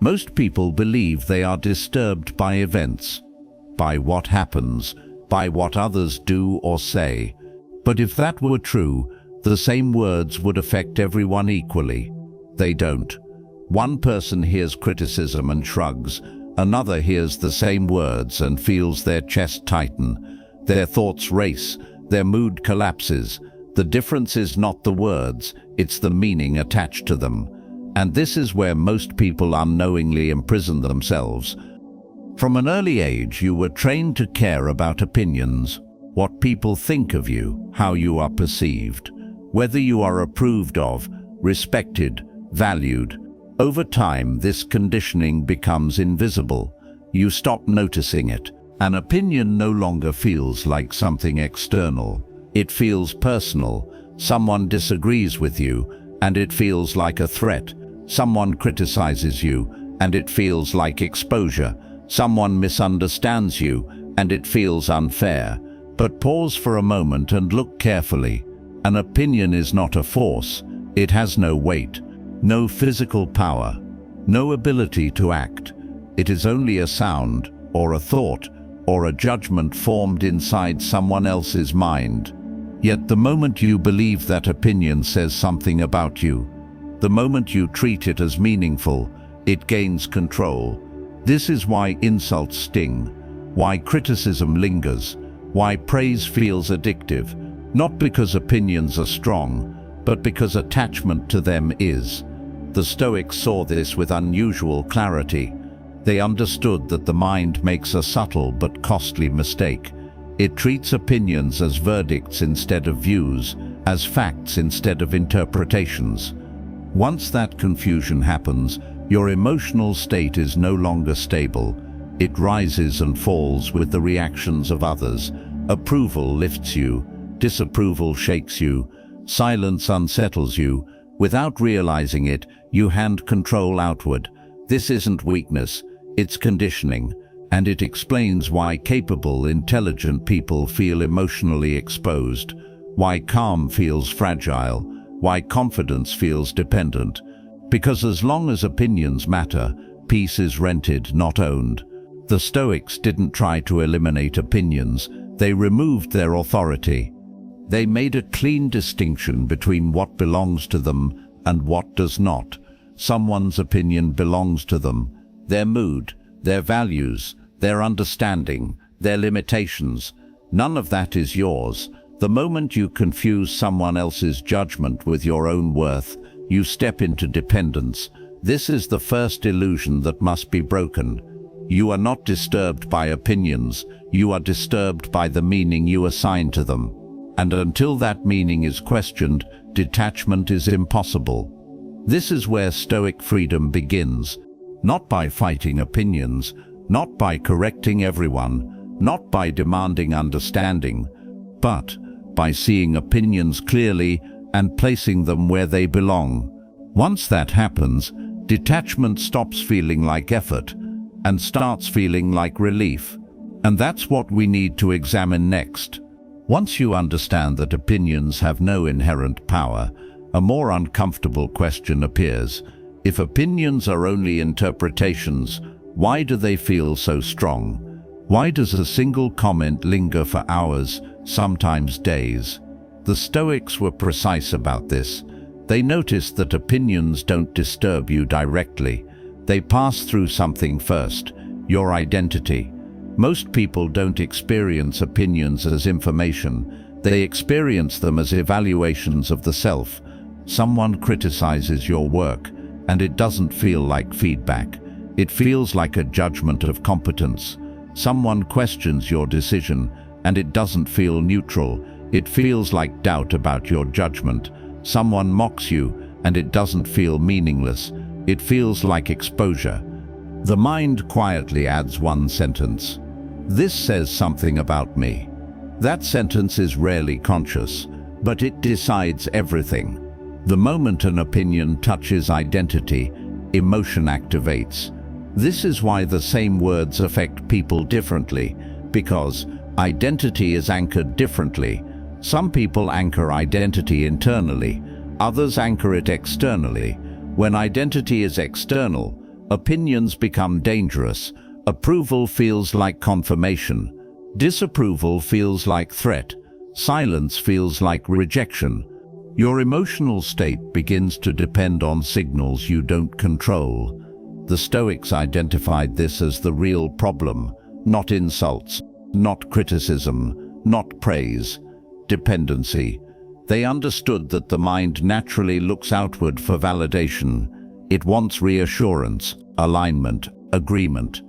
Most people believe they are disturbed by events, by what happens, by what others do or say. But if that were true, the same words would affect everyone equally. They don't. One person hears criticism and shrugs. Another hears the same words and feels their chest tighten. Their thoughts race. Their mood collapses. The difference is not the words, it's the meaning attached to them. And this is where most people unknowingly imprison themselves. From an early age, you were trained to care about opinions, what people think of you, how you are perceived, whether you are approved of, respected, valued. Over time, this conditioning becomes invisible. You stop noticing it. An opinion no longer feels like something external. It feels personal. Someone disagrees with you, and it feels like a threat. Someone criticizes you, and it feels like exposure. Someone misunderstands you, and it feels unfair. But pause for a moment and look carefully. An opinion is not a force. It has no weight, no physical power, no ability to act. It is only a sound, or a thought, or a judgment formed inside someone else's mind. Yet the moment you believe that opinion says something about you, the moment you treat it as meaningful, it gains control. This is why insults sting, why criticism lingers, why praise feels addictive, not because opinions are strong, but because attachment to them is. The Stoics saw this with unusual clarity. They understood that the mind makes a subtle but costly mistake. It treats opinions as verdicts instead of views, as facts instead of interpretations. Once that confusion happens, your emotional state is no longer stable. It rises and falls with the reactions of others. Approval lifts you, disapproval shakes you, silence unsettles you. Without realizing it, you hand control outward. This isn't weakness, it's conditioning, and it explains why capable, intelligent people feel emotionally exposed, why calm feels fragile, why confidence feels dependent. Because as long as opinions matter, peace is rented, not owned. The Stoics didn't try to eliminate opinions, they removed their authority. They made a clean distinction between what belongs to them and what does not. Someone's opinion belongs to them, their mood, their values, their understanding, their limitations. None of that is yours. The moment you confuse someone else's judgment with your own worth, you step into dependence. This is the first illusion that must be broken. You are not disturbed by opinions, you are disturbed by the meaning you assign to them. And until that meaning is questioned, detachment is impossible. This is where Stoic freedom begins, not by fighting opinions, not by correcting everyone, not by demanding understanding, but by seeing opinions clearly and placing them where they belong. Once that happens, detachment stops feeling like effort and starts feeling like relief. And that's what we need to examine next. Once you understand that opinions have no inherent power, a more uncomfortable question appears. If opinions are only interpretations, why do they feel so strong? Why does a single comment linger for hours, sometimes days? The Stoics were precise about this. They noticed that opinions don't disturb you directly. They pass through something first, your identity. Most people don't experience opinions as information. They experience them as evaluations of the self. Someone criticizes your work, and it doesn't feel like feedback. It feels like a judgment of competence. Someone questions your decision, and it doesn't feel neutral. It feels like doubt about your judgment. Someone mocks you, and it doesn't feel meaningless. It feels like exposure. The mind quietly adds one sentence. This says something about me. That sentence is rarely conscious, but it decides everything. The moment an opinion touches identity, emotion activates. This is why the same words affect people differently, because identity is anchored differently. Some people anchor identity internally, others anchor it externally. When identity is external, Opinions become dangerous. Approval feels like confirmation. Disapproval feels like threat. Silence feels like rejection. Your emotional state begins to depend on signals you don't control. The Stoics identified this as the real problem, not insults, not criticism, not praise. Dependency. They understood that the mind naturally looks outward for validation. It wants reassurance, alignment, agreement.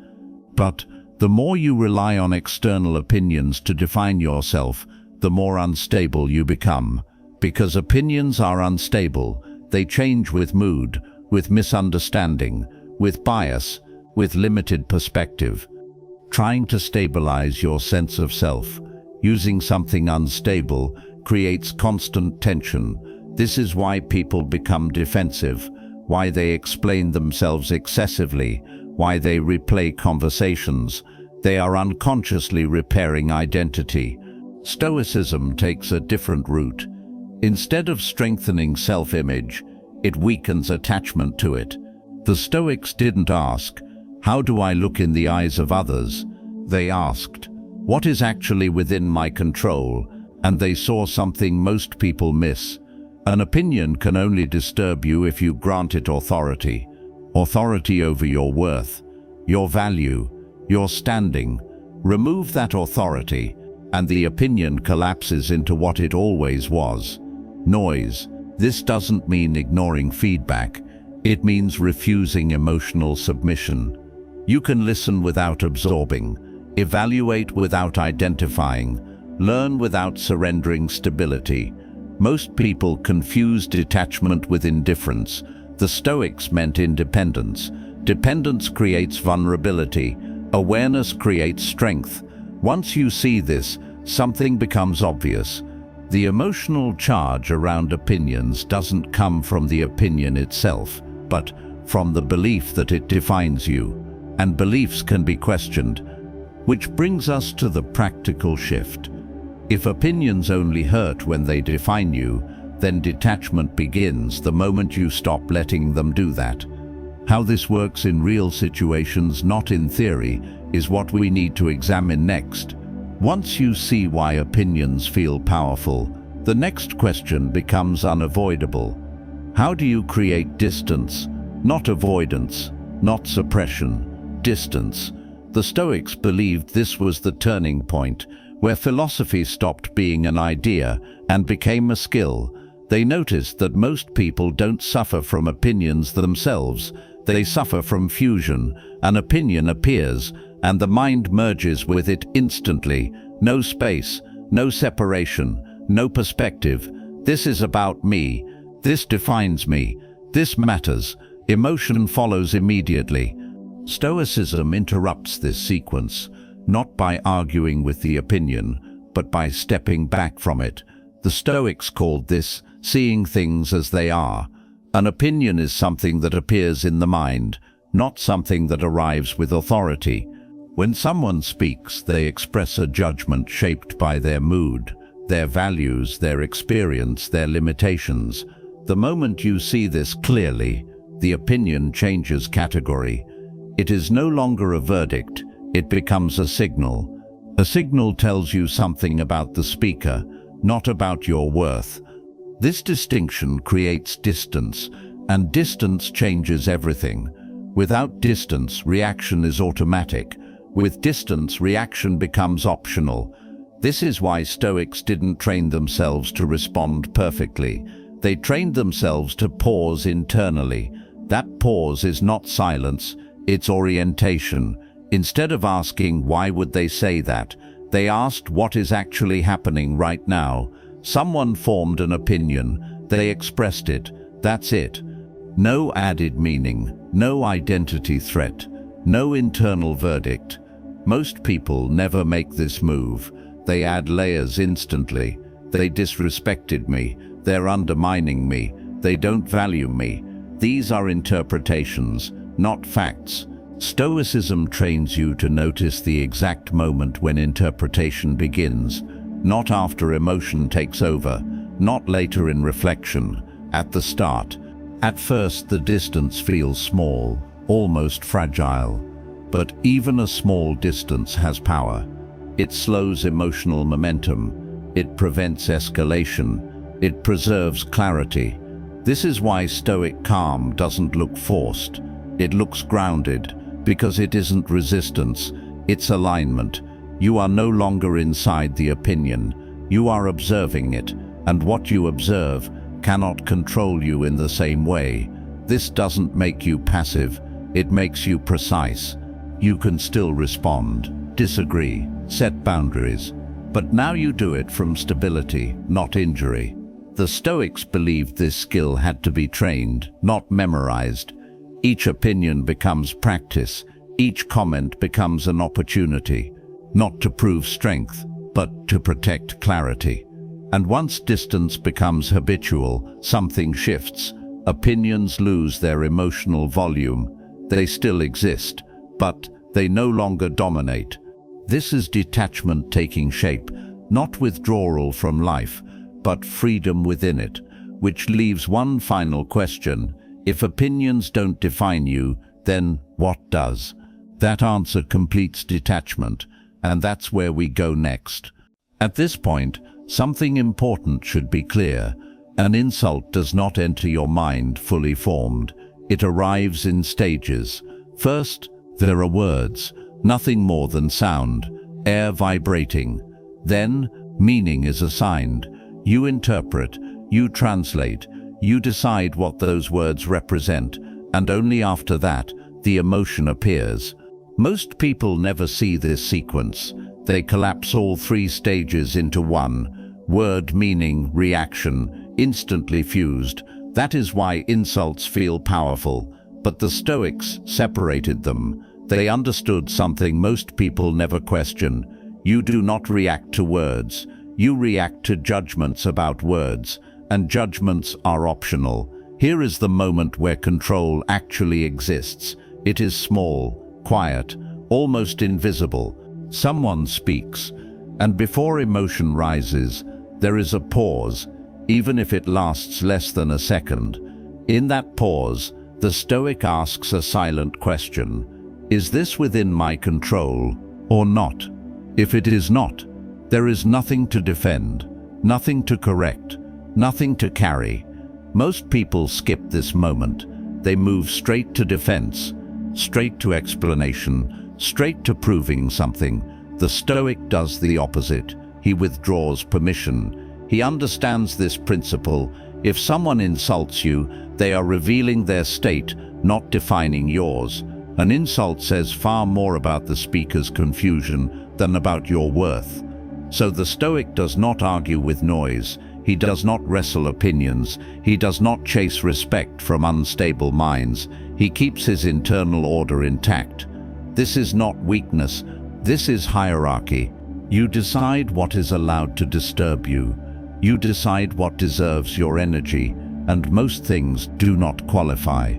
But the more you rely on external opinions to define yourself, the more unstable you become. Because opinions are unstable, they change with mood, with misunderstanding, with bias, with limited perspective. Trying to stabilize your sense of self, using something unstable, creates constant tension. This is why people become defensive, why they explain themselves excessively, why they replay conversations. They are unconsciously repairing identity. Stoicism takes a different route. Instead of strengthening self-image, it weakens attachment to it. The Stoics didn't ask, "How do I look in the eyes of others?" They asked, "What is actually within my control?" And they saw something most people miss. An opinion can only disturb you if you grant it authority. Authority over your worth, your value, your standing. Remove that authority, and the opinion collapses into what it always was: noise. This doesn't mean ignoring feedback. It means refusing emotional submission. You can listen without absorbing, evaluate without identifying, learn without surrendering stability. Most people confuse detachment with indifference. The Stoics meant independence. Dependence creates vulnerability. Awareness creates strength. Once you see this, something becomes obvious. The emotional charge around opinions doesn't come from the opinion itself, but from the belief that it defines you. And beliefs can be questioned. Which brings us to the practical shift. If opinions only hurt when they define you, then detachment begins the moment you stop letting them do that. How this works in real situations, not in theory, is what we need to examine next. Once you see why opinions feel powerful, the next question becomes unavoidable. How do you create distance? Not avoidance, not suppression, distance. The Stoics believed this was the turning point, where philosophy stopped being an idea and became a skill. They noticed that most people don't suffer from opinions themselves. They suffer from fusion. An opinion appears, and the mind merges with it instantly. No space, no separation, no perspective. This is about me. This defines me. This matters. Emotion follows immediately. Stoicism interrupts this sequence, not by arguing with the opinion, but by stepping back from it. The Stoics called this seeing things as they are. An opinion is something that appears in the mind, not something that arrives with authority. When someone speaks, they express a judgment shaped by their mood, their values, their experience, their limitations. The moment you see this clearly, the opinion changes category. It is no longer a verdict, it becomes a signal. A signal tells you something about the speaker, not about your worth. This distinction creates distance, and distance changes everything. Without distance, reaction is automatic. With distance, reaction becomes optional. This is why Stoics didn't train themselves to respond perfectly. They trained themselves to pause internally. That pause is not silence, it's orientation. Instead of asking why would they say that, they asked what is actually happening right now. Someone formed an opinion, they expressed it, that's it. No added meaning, no identity threat, no internal verdict. Most people never make this move. They add layers instantly. They disrespected me, they're undermining me, they don't value me. These are interpretations, not facts. Stoicism trains you to notice the exact moment when interpretation begins, not after emotion takes over, not later in reflection, at the start. At first, the distance feels small. almost fragile. But even a small distance has power. It slows emotional momentum. It prevents escalation. It preserves clarity. This is why Stoic calm doesn't look forced. It looks grounded, because it isn't resistance, it's alignment. You are no longer inside the opinion. You are observing it, and what you observe cannot control you in the same way. This doesn't make you passive, it makes you precise. You can still respond, disagree, set boundaries, but now you do it from stability, not injury. The Stoics believed this skill had to be trained, not memorized. Each opinion becomes practice, each comment becomes an opportunity, not to prove strength, but to protect clarity. And once distance becomes habitual, something shifts. Opinions lose their emotional volume. They still exist, but they no longer dominate. This is detachment taking shape, not withdrawal from life, but freedom within it, which leaves one final question. If opinions don't define you, then what does? That answer completes detachment, and that's where we go next. At this point, something important should be clear. An insult does not enter your mind fully formed. It arrives in stages. First, there are words, nothing more than sound, air vibrating. Then, meaning is assigned. You interpret, you translate, you decide what those words represent, and only after that, the emotion appears. Most people never see this sequence. They collapse all three stages into one: word, meaning, reaction, instantly fused. That is why insults feel powerful. But the Stoics separated them. They understood something most people never question. You do not react to words. You react to judgments about words, and judgments are optional. Here is the moment where control actually exists. It is small, quiet, almost invisible. Someone speaks, and before emotion rises, there is a pause, even if it lasts less than a second. In that pause, the Stoic asks a silent question: is this within my control or not? If it is not, there is nothing to defend, nothing to correct, nothing to carry. Most people skip this moment. They move straight to defense, straight to explanation, straight to proving something. The Stoic does the opposite. He withdraws permission. He understands this principle. If someone insults you, they are revealing their state, not defining yours. An insult says far more about the speaker's confusion than about your worth. So the Stoic does not argue with noise. He does not wrestle opinions. He does not chase respect from unstable minds. He keeps his internal order intact. This is not weakness. This is hierarchy. You decide what is allowed to disturb you. You decide what deserves your energy, and most things do not qualify.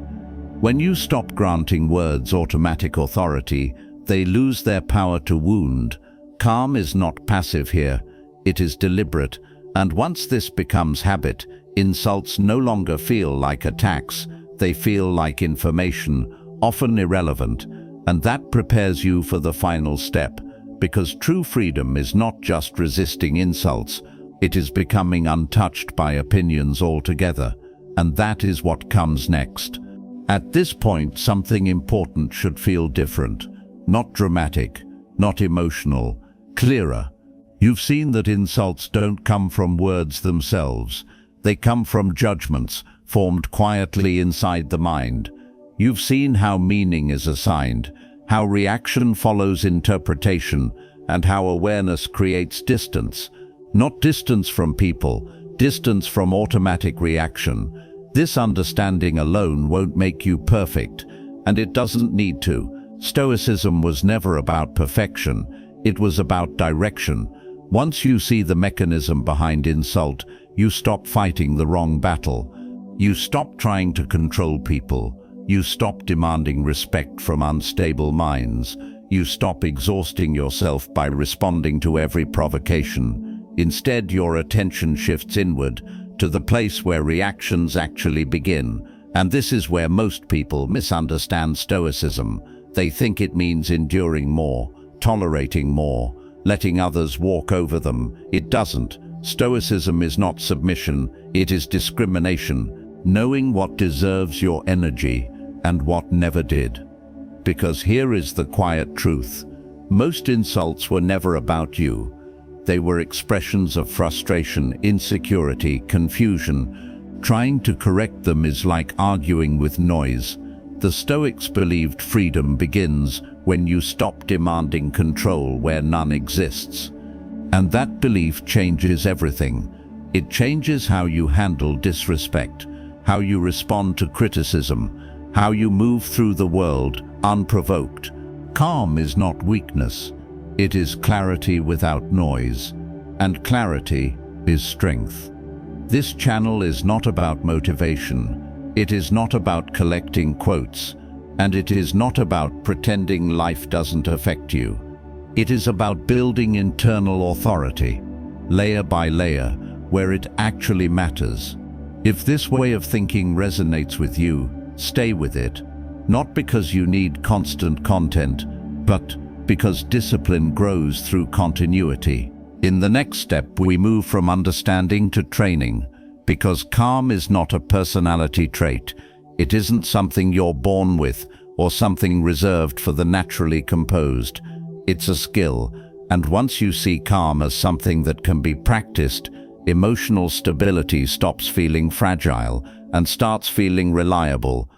When you stop granting words automatic authority, they lose their power to wound. Calm is not passive here. It is deliberate. And once this becomes habit, insults no longer feel like attacks. They feel like information, often irrelevant. And that prepares you for the final step, because true freedom is not just resisting insults. It is becoming untouched by opinions altogether. And that is what comes next. At this point, something important should feel different. Not dramatic, not emotional, clearer. You've seen that insults don't come from words themselves. They come from judgments formed quietly inside the mind. You've seen how meaning is assigned, how reaction follows interpretation, and how awareness creates distance. Not distance from people, distance from automatic reaction. This understanding alone won't make you perfect, and it doesn't need to. Stoicism was never about perfection. It was about direction. Once you see the mechanism behind insult, you stop fighting the wrong battle. You stop trying to control people. You stop demanding respect from unstable minds. You stop exhausting yourself by responding to every provocation. Instead, your attention shifts inward, to the place where reactions actually begin. And this is where most people misunderstand Stoicism. They think it means enduring more, tolerating more, letting others walk over them. It doesn't. Stoicism is not submission, it is discrimination, knowing what deserves your energy and what never did. Because here is the quiet truth. Most insults were never about you. They were expressions of frustration, insecurity, confusion. Trying to correct them is like arguing with noise. The Stoics believed freedom begins when you stop demanding control where none exists. And that belief changes everything. It changes how you handle disrespect, how you respond to criticism, how you move through the world unprovoked. Calm is not weakness. It is clarity without noise. And clarity is strength. This channel is not about motivation. It is not about collecting quotes. And it is not about pretending life doesn't affect you. It is about building internal authority, layer by layer, where it actually matters. If this way of thinking resonates with you, stay with it. Not because you need constant content, but because discipline grows through continuity. In the next step, we move from understanding to training, because calm is not a personality trait. It isn't something you're born with or something reserved for the naturally composed. It's a skill, and once you see calm as something that can be practiced, emotional stability stops feeling fragile and starts feeling reliable.